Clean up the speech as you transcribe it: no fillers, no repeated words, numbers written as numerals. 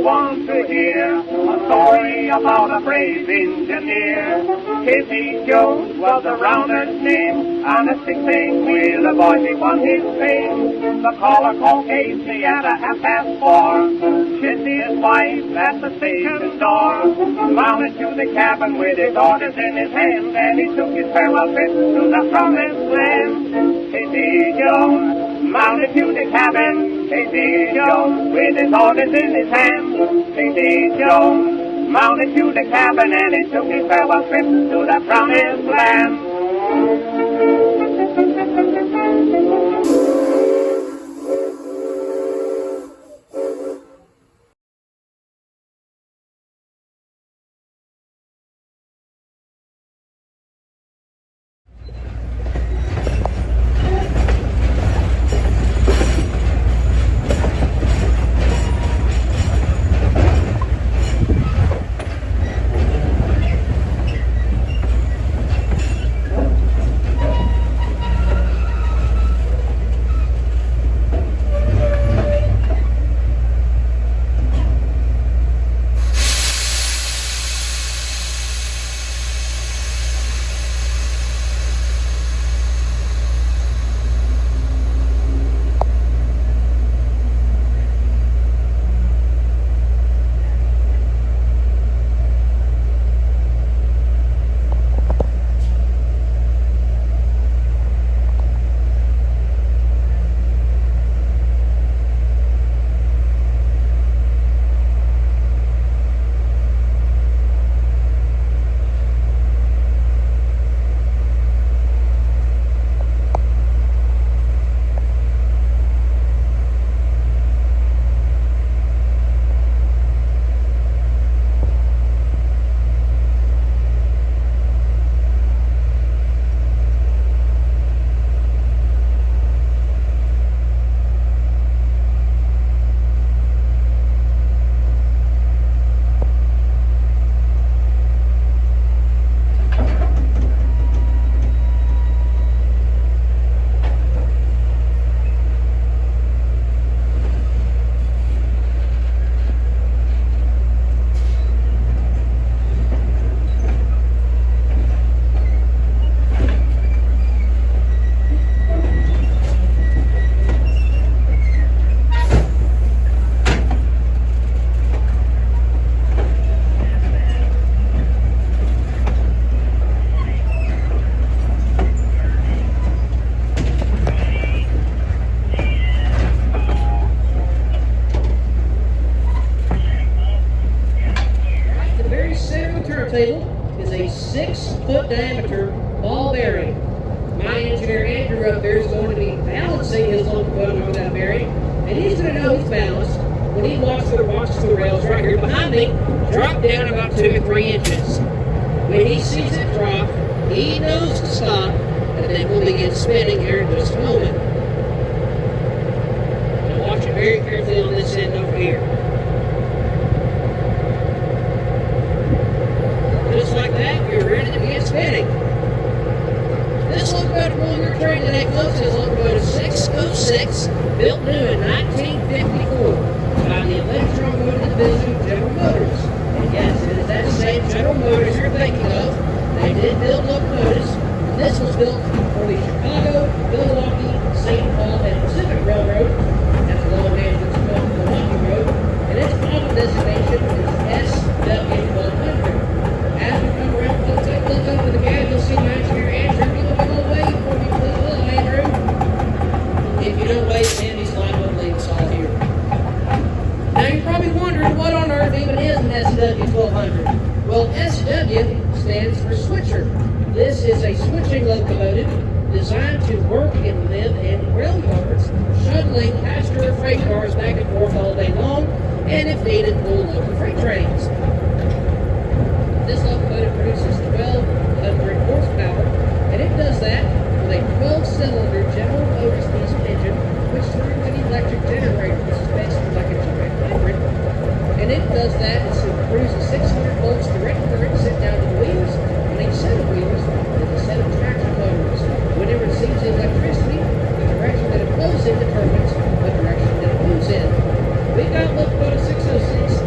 want to hear a story about a brave engineer. Casey Jones was a rounder's name, and a 6-8 wheeler boy he won his fame. The caller called Casey at 4:30. Kissed his wife at the station door. Mounted to the cabin with his orders in his hand, and he took his farewell trip to the promised land. Casey Jones mounted to the cabin. Casey Jones with his orders in his hand. Casey Jones mounted to the cabin, and he took his farewell trip to the promised land. Table is a 6-foot diameter ball bearing. My engineer Andrew up there is going to be balancing his locomotive over that bearing, and he's going to know his balance when he watches the rails right here behind me drop down about 2 or 3 inches. When he sees it drop, he knows to stop, and then we'll begin spinning here in just a moment. Now watch it very carefully on this end over here. Just like that, you're ready to begin spinning. This locomotive on your train today, folks, is locomotive 606, built new in 1954 by the Electron Motor Division of General Motors. And yes, it is that same General Motors you're thinking of. They did build locomotives. This was built for the Chicago, Milwaukee, St. Paul, and Pacific Railroad. That's the long name that's called the Milwaukee Road. And its model designation is SW1200. As we come around, folks, take a look over the cab, you'll see my engineer Andrew. You're looking all way for me, please, little Andrew. If you don't wave, Andy's liable to leave us all here. Now you're probably wondering what on earth even is an SW1200. Well, SW stands for switcher. This is a switching locomotive designed to work and live in rail yards, shuttling passenger freight cars back and forth all day long, and if needed, pull local freight trains. This locomotive produces 1,200 horsepower, and it does that with a 12-cylinder General Motors diesel engine, which runs an electric generator. This is basically like a direct hybrid. And it does that, it produces 600 volts direct current sent down to the wheels, and each set of wheels is a set of traction motors. Whenever it receives electricity, the direction that it flows in determines the direction that it moves in. We've got locomotive 606